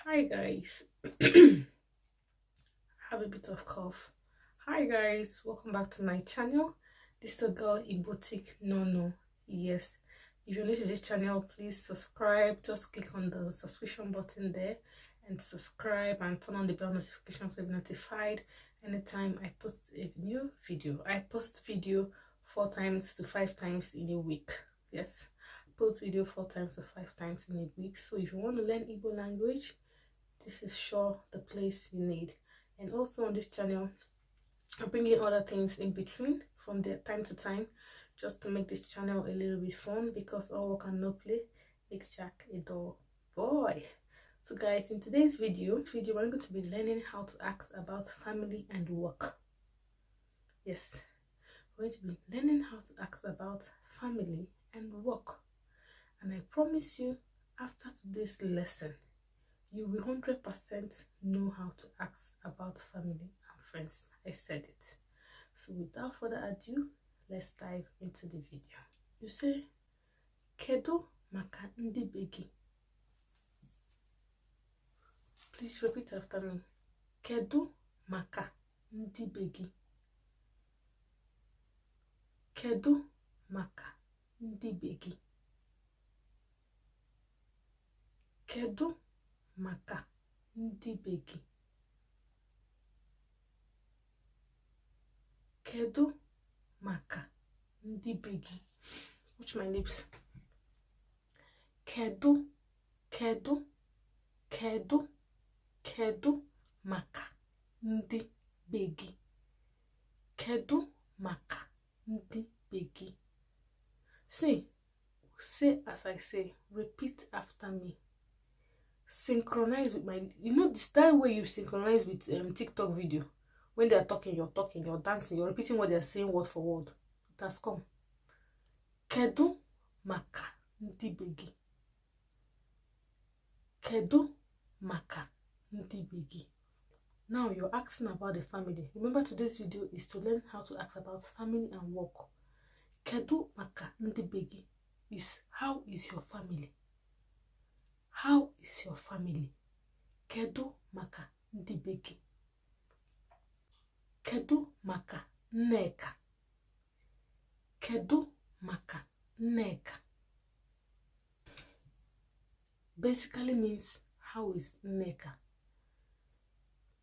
Hi guys, I have a bit of cough. Hi guys, welcome back to my channel. This is the girl igboticnono. Yes, if you're new to this channel, please subscribe. Just click on the subscription button there and subscribe and turn on the bell notification so you'll be notified anytime I post a new video. I post video 4 times to 5 times in a week. Yes, post video 4 times to 5 times in a week. So if you want to learn Igbo language, this is sure the place you need. And also on this channel, I'm bringing other things in between from the time to time, just to make this channel a little bit fun, because all work and no play makes Jack a dull boy. So guys, in today's video we're going to be learning how to ask about family and work. Yes, we're going to be learning how to ask about family and work. And I promise you, after today's lesson, you will 100% know how to ask about family and friends. I said it. So without further ado, let's dive into the video. You say, Kedu maka ndi begi? Please repeat after me. Kedu maka ndi begi? Kedu maka ndi begi? Kedu maka ndi begi? Kedu maka ndi begi? Watch my lips. Kedu maka ndi begi? Kedu maka ndi begi? Say as I say. Repeat after me. Synchronize with my, this that way you synchronize with TikTok video. When they are talking, you're dancing, you're repeating what they're saying word for word. It has come. Kedu maka ndi begi? Kedu maka ndi begi? Now you're asking about the family. Remember, today's video is to learn how to ask about family and work. Kedu maka ndi begi is how is your family? How is your family? Kedu maka ndi begi? Kedu maka nneka? Kedu maka nneka? Basically means how is nneka?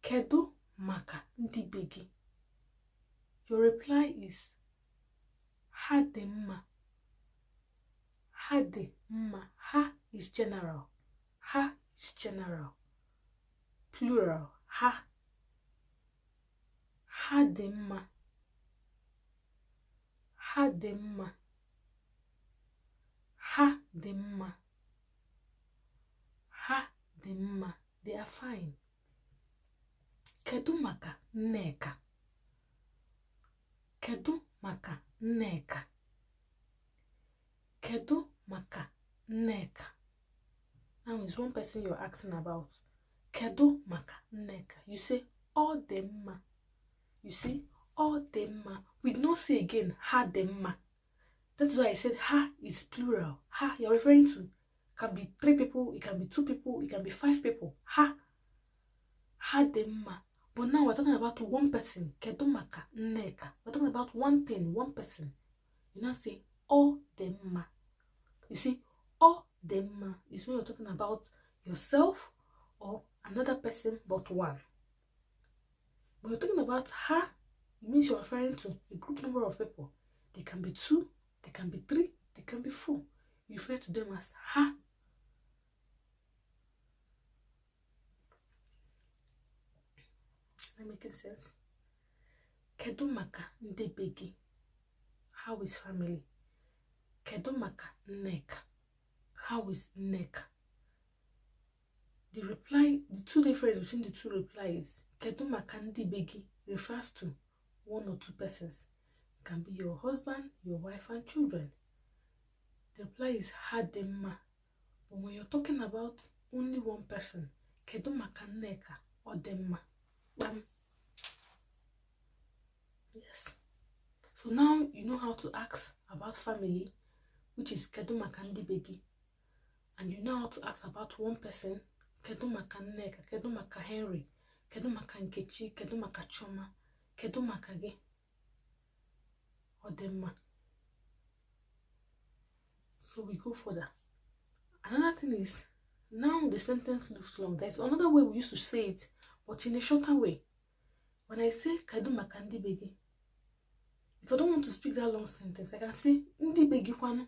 Kedu maka ndi begi? Your reply is ha dị mma. Ha dị mma. Ha is general. Ha is general. Plural. Ha. Ha dị mma. Ha dị mma. Ha dị mma. Ha dị mma. They are fine. Kedu maka nneka? Kedu maka nneka? Kedu maka nneka? Now is one person you're asking about. Kedu maka nneka? You say all dị mma. You see, all dị mma. We do not say again ha dị mma. That's why I said ha is plural. Ha you're referring to can be 3 people, it can be 2 people, it can be 5 people. Ha dị mma. But now we're talking about one person. Kedu maka nneka? We're talking about one thing, one person. You now say all dị mma. You see, all dị mma is when you're talking about yourself or another person but one. When you're talking about ha, it means you're referring to a group number of people. They can be 2, they can be 3, they can be 4. You refer to them as ha. Am I making sense? Kedu maka ndi begi? How is family? Kedu maka nneka? How is nneka? The reply, the 2 differences between the 2 replies, kedu maka ndi begi refers to 1 or 2 persons. It can be your husband, your wife, and children. The reply is ha dị mma. But when you're talking about only one person, kedu maka nneka or dị mma? Yes. So now you know how to ask about family, which is kedu maka ndi begi, and you know how to ask about one person, kedu maka Nneka, kedu maka Henry, kedu maka Nkechi, kedu maka Choma, kedu maka gị. Ọ dị mma. So we go further. Another thing is, now the sentence looks long. There's another way we used to say it, but in a shorter way. When I say kedu maka ndị be gị, if I don't want to speak that long sentence, I can say ndị be gị kwanu.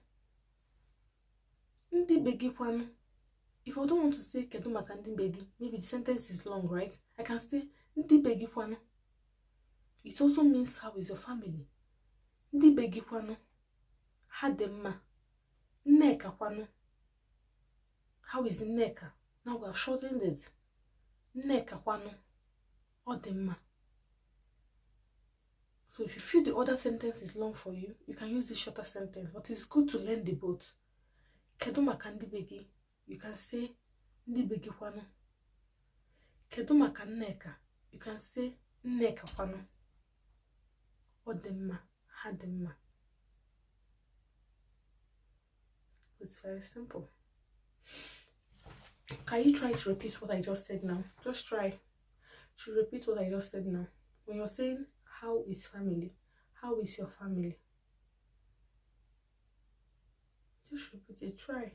Ndị be gị kwanu. If I don't want to say kedu maka ndị be gị, maybe the sentence is long, right? I can say ndị be gị kwanu. It also means how is your family. Ndị be gị kwanu. Ha dị mma. Nneka kwanu. How is Nneka? Now we have shortened it. Nneka kwanu. Ọ dị mma. So if you feel the other sentence is long for you, you can use this shorter sentence. But it's good to learn the both. Kedu maka ndị be gị, you can say ndị be gị kwanu. Kedu maka Nneka, you can say Nneka kwanu. Ọ dị mma. Ha dị mma. It's very simple. Can you try to repeat what I just said now? Just try to repeat what I just said now. When you're saying, how is family? How is your family? Just repeat it. Try.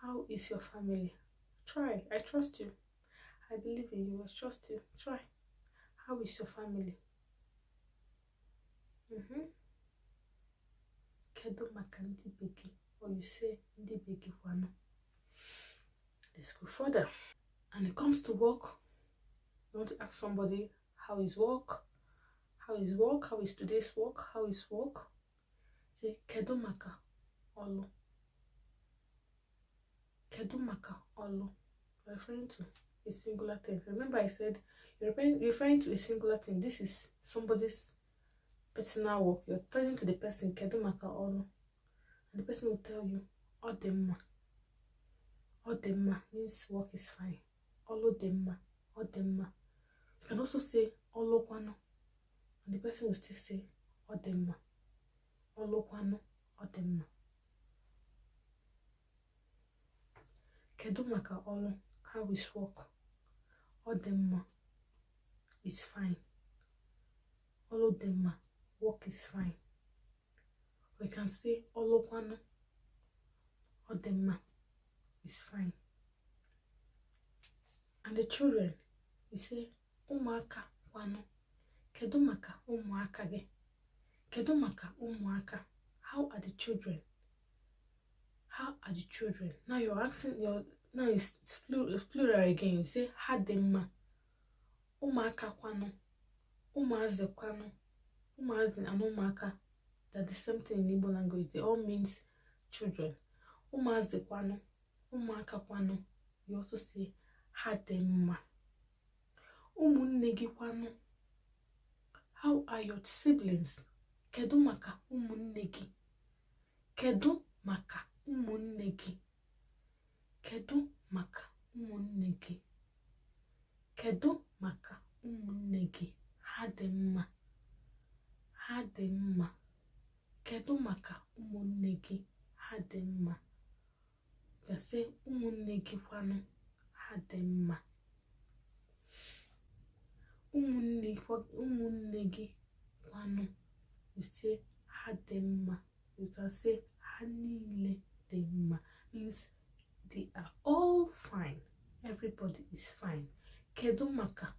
How is your family? Try. I trust you. I believe in you. I trust you. Try. How is your family? Kedu maka ndị be gị? Or you say ndị be gị kwanu. Let's go further. And it comes to work. You want to ask somebody, how is work? How is work? How is today's work? How is work? Say kedu maka ọlụ. Kedu maka ọlụ. Referring to a singular thing. Remember I said you're referring to a singular thing. This is somebody's personal work. You're telling to the person kedu maka ọlụ. And the person will tell you ọ dị mma. Ọ dị mma means work is fine. Ọlụ dị mma. Ọ dị mma. You can also say ọlụ kwanu. And the person will still say ọ dị mma. Ọlụ kwanu. Ọ dị mma. Kedu maka ọlụ. How is work? Ọ dị mma. It's fine. Ọlụ dị mma. Work is fine. We can say ọlụ kwanu. Ọ dị mma. It's fine. And the children, we say ụmụaka kwanu. Kedu maka ụmụaka gị? Kedu maka ụmụaka? How are the children? How are the children? Now you're asking now it's plural again. You say ha dị mma. Ụmụaka kwanu. Ụmụazị kwanu. Ụmụazị and ụmụaka. They're the same thing in Igbo language. They all means children. Ụmụazị kwanu. Ụmụaka kwanu. You also say ha dị mma. Ụmụnne gị kwanu. How are your siblings? Kedu maka ụmụnne gị? Kedu maka ụmụnne gị? Kedu maka ụmụnne gị? Kedu maka ụmụnne gị? Ha dị mma. Ha dị mma. Kedu maka ụmụnne gị? Ha dị mma. You say ụmụnne gị kwanu. Ha dị mma. Ụmụnne gị kwanu. You say ha dị mma. You can say ha niile dị mma. Means they are all fine. Everybody is fine. Kedu maka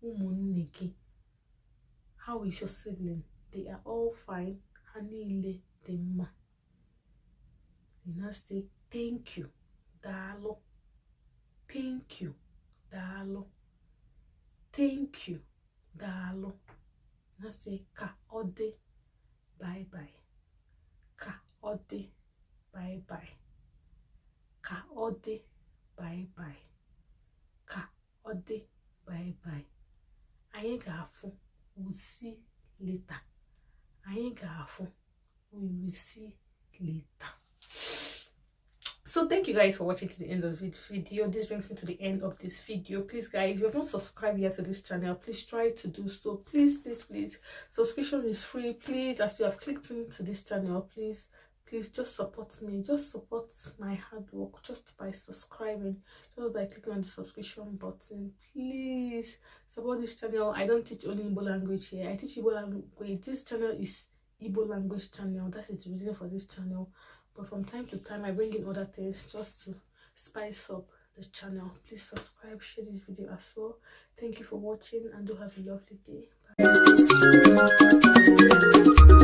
ụmụnne gị? How is your sibling? They are all fine. Ha niile dị mma. You now say thank you. Daalụ. Thank you. Daalụ. Thank you. Daalụ. Now say ka ọ dị. Bye bye. Ka ọ dị. Bye bye. Ka ọ dị. Bye bye. Ka ọ dị. Bye bye. Anyị ga-afụ. We'll see later. Anyị ga-afụ. We will see later. So thank you guys for watching to the end of the video. This brings me to the end of this video. Please guys, if you have not subscribed yet to this channel, please try to do so. Please. Subscription is free. Please, as you have clicked into this channel, please please just support me, just support my hard work, just by subscribing, just by clicking on the subscription button. Please support this channel. I don't teach only Igbo language here, I teach Igbo language. This channel is Igbo language channel, that is the reason for this channel, but from time to time I bring in other things just to spice up the channel. Please subscribe, share this video as well. Thank you for watching and do have a lovely day. Bye.